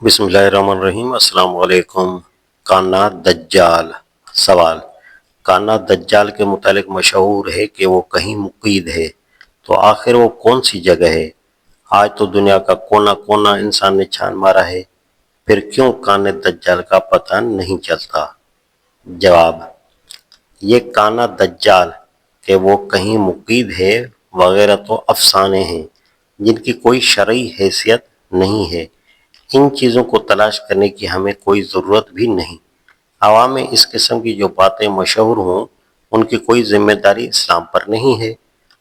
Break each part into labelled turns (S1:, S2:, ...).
S1: بسم اللہ الرحمن الرحیم۔ السلام علیکم۔ کائنات دجال۔ سوال: کائنات دجال کے متعلق مشہور ہے کہ وہ کہیں مقید ہے، تو آخر وہ کون سی جگہ ہے؟ آج تو دنیا کا کونا کونا انسان نے چھان مارا ہے، پھر کیوں کائنات دجال کا پتہ نہیں چلتا؟ جواب: یہ کائنات دجال کہ وہ کہیں مقید ہے وغیرہ تو افسانے ہیں جن کی کوئی شرعی حیثیت نہیں ہے۔ ان چیزوں کو تلاش کرنے کی ہمیں کوئی ضرورت بھی نہیں۔ عوام میں اس قسم کی جو باتیں مشہور ہوں ان کی کوئی ذمہ داری اسلام پر نہیں ہے،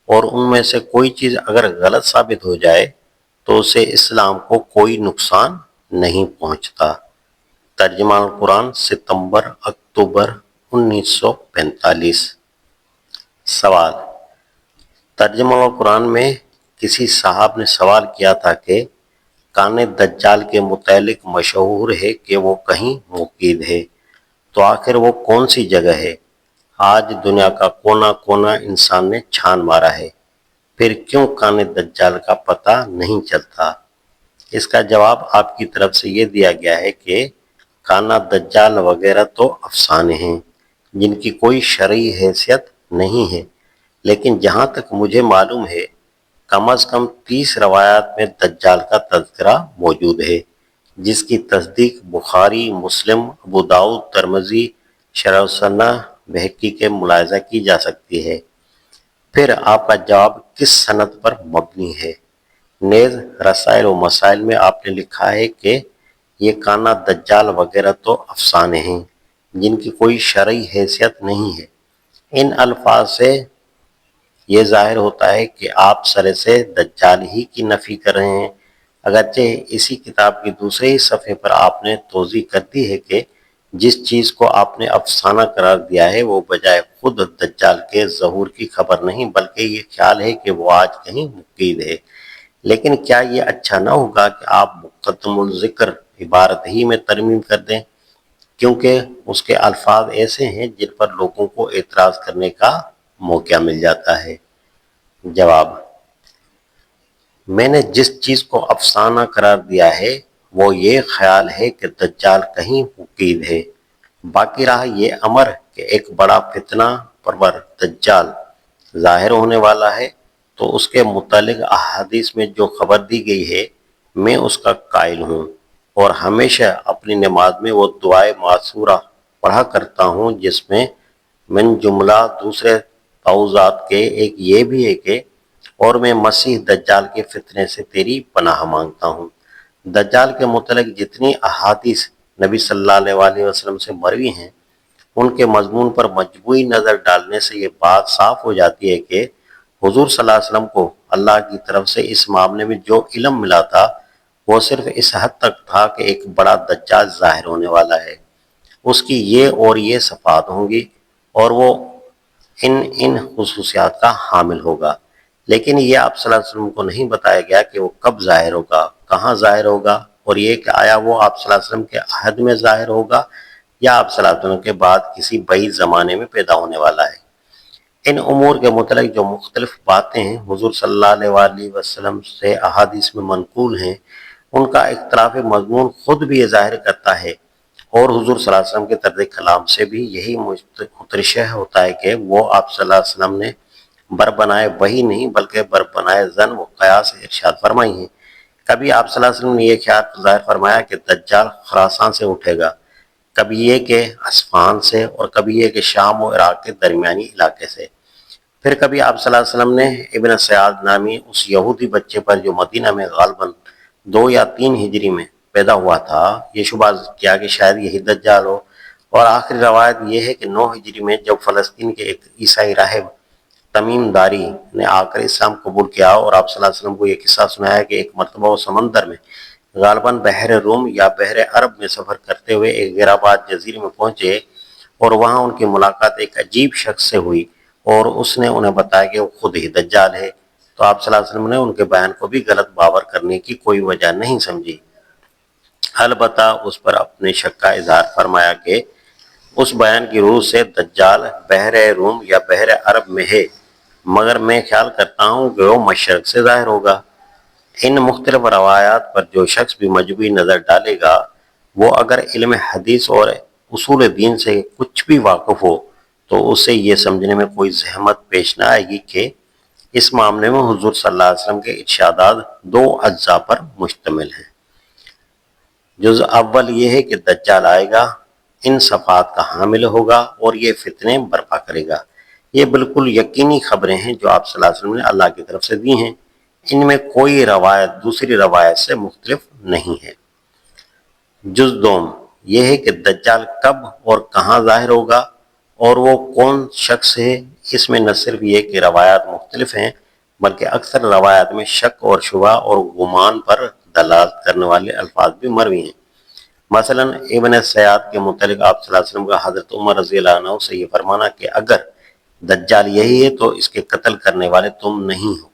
S1: اور ان میں سے کوئی چیز اگر غلط ثابت ہو جائے تو اسے اسلام کو کوئی نقصان نہیں پہنچتا۔ ترجمہ القرآن، ستمبر اکتوبر 1945۔ سوال: ترجمہ القرآن میں کسی صاحب نے سوال کیا تھا کہ کائنات دجال کے متعلق مشہور ہے کہ وہ کہیں مقید ہے، تو آخر وہ کون سی جگہ ہے؟ آج دنیا کا کونا کونا انسان نے چھان مارا ہے، پھر کیوں کائنات دجال کا پتہ نہیں چلتا؟ اس کا جواب آپ کی طرف سے یہ دیا گیا ہے کہ کائنات دجال وغیرہ تو افسانے ہیں جن کی کوئی شرعی حیثیت نہیں ہے، لیکن جہاں تک مجھے معلوم ہے کم از کم 30 روایات میں دجال کا تذکرہ موجود ہے، جس کی تصدیق بخاری، مسلم، ابو داؤد، ترمذی، شرح السنہ، بہقی کے ملاحظہ کی جا سکتی ہے۔ پھر آپ کا جواب کس سند پر مبنی ہے؟ نیز رسائل و مسائل میں آپ نے لکھا ہے کہ یہ کائنات دجال وغیرہ تو افسانے ہیں جن کی کوئی شرعی حیثیت نہیں ہے۔ ان الفاظ سے یہ ظاہر ہوتا ہے کہ آپ سرے سے دجال ہی کی نفی کر رہے ہیں، اگرچہ اسی کتاب کی دوسرے ہی صفحے پر آپ نے توضیح کر دی ہے کہ جس چیز کو آپ نے افسانہ قرار دیا ہے وہ بجائے خود دجال کے ظہور کی خبر نہیں، بلکہ یہ خیال ہے کہ وہ آج کہیں مقید ہے۔ لیکن کیا یہ اچھا نہ ہوگا کہ آپ مقدم الذکر عبارت ہی میں ترمیم کر دیں، کیونکہ اس کے الفاظ ایسے ہیں جن پر لوگوں کو اعتراض کرنے کا موقع مل جاتا ہے؟ جواب: میں نے جس چیز کو افسانہ قرار دیا ہے وہ یہ خیال ہے کہ دجال کہیں مقید ہے۔ باقی رہا یہ امر کہ ایک بڑا فتنہ پرور دجال ظاہر ہونے والا ہے، تو اس کے متعلق احادیث میں جو خبر دی گئی ہے میں اس کا قائل ہوں، اور ہمیشہ اپنی نماز میں وہ دعائے معصورہ پڑھا کرتا ہوں جس میں من جملہ دوسرے تعوذات کے ایک یہ بھی ہے کہ اور میں مسیح دجال کے فتنے سے تیری پناہ مانگتا ہوں۔ دجال کے متعلق جتنی احادیث نبی صلی اللہ علیہ وسلم سے مروی ہیں ان کے مضمون پر مجموعی نظر ڈالنے سے یہ بات صاف ہو جاتی ہے کہ حضور صلی اللہ علیہ وسلم کو اللہ کی طرف سے اس معاملے میں جو علم ملا تھا وہ صرف اس حد تک تھا کہ ایک بڑا دجال ظاہر ہونے والا ہے، اس کی یہ اور یہ صفات ہوں گی اور وہ ان خصوصیات کا حامل ہوگا، لیکن یہ آپ صلی اللہ علیہ وسلم کو نہیں بتایا گیا کہ وہ کب ظاہر ہوگا، کہاں ظاہر ہوگا، اور یہ کہ آیا وہ آپ صلی اللہ علیہ وسلم کے عہد میں ظاہر ہوگا یا آپ صلی اللہ علیہ وسلم کے بعد کسی بعید زمانے میں پیدا ہونے والا ہے۔ ان امور کے متعلق جو مختلف باتیں حضور صلی اللہ علیہ وسلم سے احادیث میں منقول ہیں ان کا اختلاف مضمون خود بھی یہ ظاہر کرتا ہے، اور حضور صلی اللہ علیہ وسلم کے طرز کلام سے بھی یہی مترشح ہوتا ہے کہ وہ آپ صلی اللہ علیہ وسلم نے بربنائے وحی نہیں بلکہ بربنائے ظن و قیاس ارشاد فرمائی ہیں۔ کبھی آپ صلی اللہ علیہ وسلم نے یہ خیال ظاہر فرمایا کہ دجال خراسان سے اٹھے گا، کبھی یہ کہ اصفہان سے، اور کبھی یہ کہ شام و عراق کے درمیانی علاقے سے۔ پھر کبھی آپ صلی اللہ علیہ وسلم نے ابن سیاد نامی اس یہودی بچے پر جو مدینہ میں غالباً 2 یا 3 ہجری میں پیدا ہوا تھا یہ شبہ کیا کہ شاید یہی دجال ہو، اور آخری روایت یہ ہے کہ 9 ہجری میں جب فلسطین کے ایک عیسائی راہب تمیم داری نے آ کر اسلام قبول کیا اور آپ صلی اللہ علیہ وسلم کو یہ قصہ سنایا کہ ایک مرتبہ وہ سمندر میں غالباً بحر روم یا بحر عرب میں سفر کرتے ہوئے ایک غیرآباد جزیرے میں پہنچے، اور وہاں ان کی ملاقات ایک عجیب شخص سے ہوئی اور اس نے انہیں بتایا کہ وہ خود ہی دجال ہے، تو آپ صلی اللہ علیہ وسلم نے ان کے بیان کو بھی غلط باور کرنے کی کوئی وجہ نہیں سمجھی، البتہ اس پر اپنے شک کا اظہار فرمایا کہ اس بیان کی روح سے دجال بحر روم یا بحر عرب میں ہے، مگر میں خیال کرتا ہوں کہ وہ مشرق سے ظاہر ہوگا۔ ان مختلف روایات پر جو شخص بھی مجموعی نظر ڈالے گا وہ اگر علم حدیث اور اصول دین سے کچھ بھی واقف ہو تو اسے یہ سمجھنے میں کوئی زحمت پیش نہ آئے گی کہ اس معاملے میں حضور صلی اللہ علیہ وسلم کے ارشادات دو اجزاء پر مشتمل ہیں۔ جز اول یہ ہے کہ دجال آئے گا، ان صفات کا حامل ہوگا اور یہ فتنے برپا کرے گا۔ یہ بالکل یقینی خبریں ہیں جو آپ صلی اللہ علیہ وسلم نے اللہ کی طرف سے دی ہیں، ان میں کوئی روایت دوسری روایت سے مختلف نہیں ہے۔ جز دوم یہ ہے کہ دجال کب اور کہاں ظاہر ہوگا اور وہ کون شخص ہے۔ اس میں نہ صرف یہ کہ روایات مختلف ہیں بلکہ اکثر روایات میں شک اور شبہ اور گمان پر دلالت کرنے والے الفاظ بھی مروی ہیں۔ مثلا ابن سیاد کے متعلق آپ صلی اللہ علیہ وسلم کا حضرت عمر رضی اللہ عنہ سے یہ فرمانا کہ اگر دجال یہی ہے تو اس کے قتل کرنے والے تم نہیں ہو،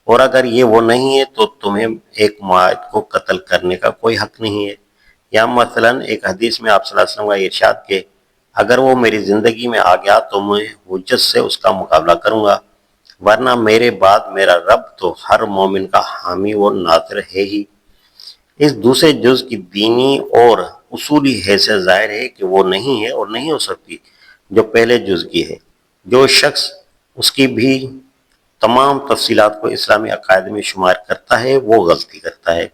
S1: اور اگر یہ وہ نہیں ہے تو تمہیں ایک معاہد کو قتل کرنے کا کوئی حق نہیں ہے۔ یا مثلا ایک حدیث میں آپ صلی اللہ علیہ وسلم کا یہ ارشاد کہ اگر وہ میری زندگی میں آ گیا تو میں حجت سے اس کا مقابلہ کروں گا، ورنہ میرے بعد میرا رب تو ہر مومن کا حامی و ناصر ہے ہی۔ اس دوسرے جز کی دینی اور اصولی حیثیت ظاہر ہے کہ وہ نہیں ہے اور نہیں ہو سکتی جو پہلے جز کی ہے۔ جو شخص اس کی بھی تمام تفصیلات کو اسلامی عقائد میں شمار کرتا ہے وہ غلطی کرتا ہے،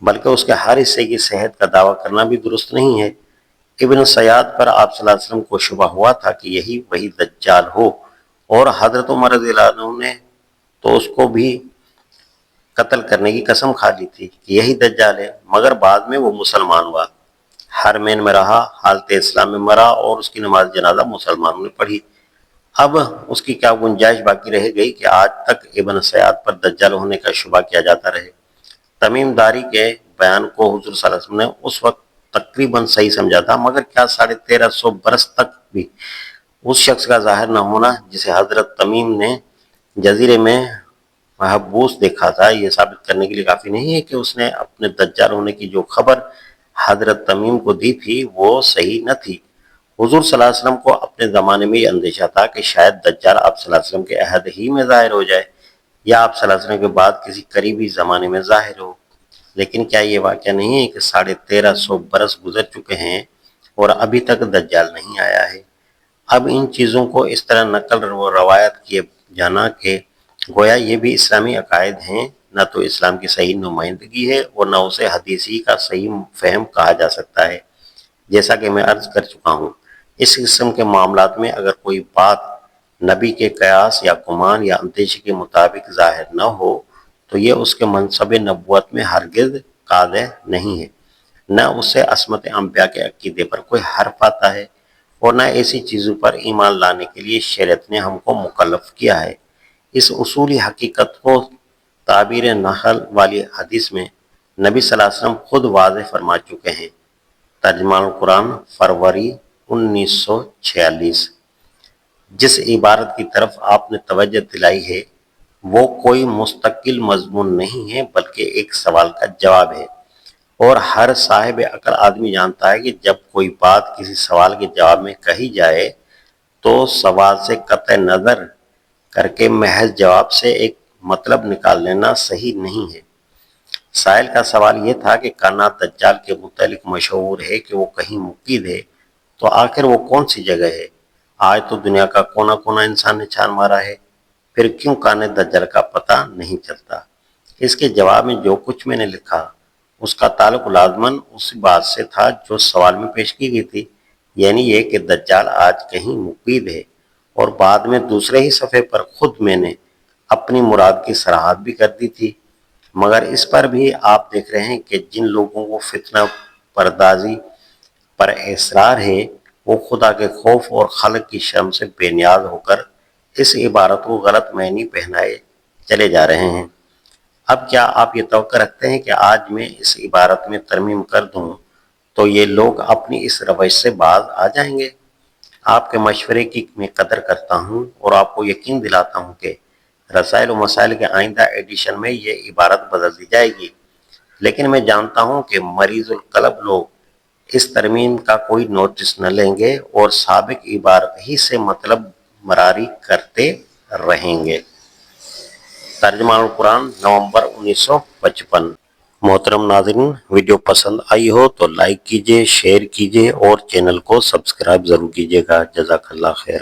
S1: بلکہ اس کے ہر حصے کی صحت کا دعویٰ کرنا بھی درست نہیں ہے۔ ابن سیاد پر آپ صلی اللہ علیہ وسلم کو شبہ ہوا تھا کہ یہی وہی دجال ہو، اور حضرت عمر رضی اللہ عنہ نے تو اس کو بھی قتل کرنے کی قسم کھا لی تھی کہ یہی دجال ہے، مگر بعد میں وہ مسلمان ہوا، حرمین میں رہا، حالت اسلام میں مرا اور اس کی نماز جنازہ مسلمانوں نے پڑھی۔ اب اس کی کیا گنجائش باقی رہ گئی کہ آج تک ابن سیاد پر دجال ہونے کا شبہ کیا جاتا رہے۔ تمیم داری کے بیان کو حضور صلی اللہ علیہ وسلم نے اس وقت تقریباً صحیح سمجھا تھا، مگر کیا 1350 برس تک بھی اس شخص کا ظاہر نہ ہونا جسے حضرت تمیم نے جزیرے میں محبوس دیکھا تھا یہ ثابت کرنے کے لیے کافی نہیں ہے کہ اس نے اپنے دجال ہونے کی جو خبر حضرت تمیم کو دی تھی وہ صحیح نہ تھی۔ حضور صلی اللہ علیہ وسلم کو اپنے زمانے میں یہ اندیشہ تھا کہ شاید دجال آپ صلی اللہ علیہ وسلم کے عہد ہی میں ظاہر ہو جائے یا آپ صلی اللہ علیہ وسلم کے بعد کسی قریبی زمانے میں ظاہر ہو۔ لیکن کیا یہ واقعہ نہیں ہے کہ 1350 برس گزر چکے ہیں اور ابھی تک دجال نہیں آیا ہے؟ اب ان چیزوں کو اس طرح نقل و روایت کیے جانا کہ گویا یہ بھی اسلامی عقائد ہیں، نہ تو اسلام کی صحیح نمائندگی ہے اور نہ اسے حدیثی کا صحیح فہم کہا جا سکتا ہے۔ جیسا کہ میں عرض کر چکا ہوں، اس قسم کے معاملات میں اگر کوئی بات نبی کے قیاس یا گمان یا اندیشے کے مطابق ظاہر نہ ہو تو یہ اس کے منصب نبوت میں ہرگز قاطع نہیں ہے، نہ اس سے عصمت انبیاء کے عقیدے پر کوئی حرف آتا ہے، اور نہ ایسی چیزوں پر ایمان لانے کے لیے شریعت نے ہم کو مکلف کیا ہے۔ اس اصولی حقیقت کو تعبیر نحل والی حدیث میں نبی صلی اللہ علیہ وسلم خود واضح فرما چکے ہیں۔ ترجمہ القرآن فروری 1946۔ جس عبارت کی طرف آپ نے توجہ دلائی ہے وہ کوئی مستقل مضمون نہیں ہے بلکہ ایک سوال کا جواب ہے، اور ہر صاحب عقل آدمی جانتا ہے کہ جب کوئی بات کسی سوال کے جواب میں کہی جائے تو سوال سے قطع نظر کر کے محض جواب سے ایک مطلب نکال لینا صحیح نہیں ہے۔ سائل کا سوال یہ تھا کہ کائنات دجال کے متعلق مشہور ہے کہ وہ کہیں مقید ہے، تو آخر وہ کون سی جگہ ہے؟ آج تو دنیا کا کونا کونا انسان نے چھان مارا ہے، پھر کیوں کائنات دجال کا پتہ نہیں چلتا؟ اس کے جواب میں جو کچھ میں نے لکھا اس کا تعلق لازماً اس بات سے تھا جو سوال میں پیش کی گئی تھی، یعنی یہ کہ دجال آج کہیں مقید ہے، اور بعد میں دوسرے ہی صفحے پر خود میں نے اپنی مراد کی صراحت بھی کر دی تھی۔ مگر اس پر بھی آپ دیکھ رہے ہیں کہ جن لوگوں کو فتنہ پردازی پر اصرار ہے وہ خدا کے خوف اور خلق کی شرم سے بے نیاز ہو کر اس عبارت کو غلط معنی پہنائے چلے جا رہے ہیں۔ اب کیا آپ یہ توقع رکھتے ہیں کہ آج میں اس عبارت میں ترمیم کر دوں تو یہ لوگ اپنی اس روش سے باز آ جائیں گے؟ آپ کے مشورے کی میں قدر کرتا ہوں اور آپ کو یقین دلاتا ہوں کہ رسائل و مسائل کے آئندہ ایڈیشن میں یہ عبارت بدل دی جائے گی، لیکن میں جانتا ہوں کہ مریض القلب لوگ اس ترمیم کا کوئی نوٹس نہ لیں گے اور سابق عبارت ہی سے مطلب مراری کرتے رہیں گے۔ ترجمہ القرآن نومبر 1955۔ محترم ناظرین، ویڈیو پسند آئی ہو تو لائک کیجئے، شیئر کیجئے اور چینل کو سبسکرائب ضرور کیجئے گا۔ جزاک اللہ خیر۔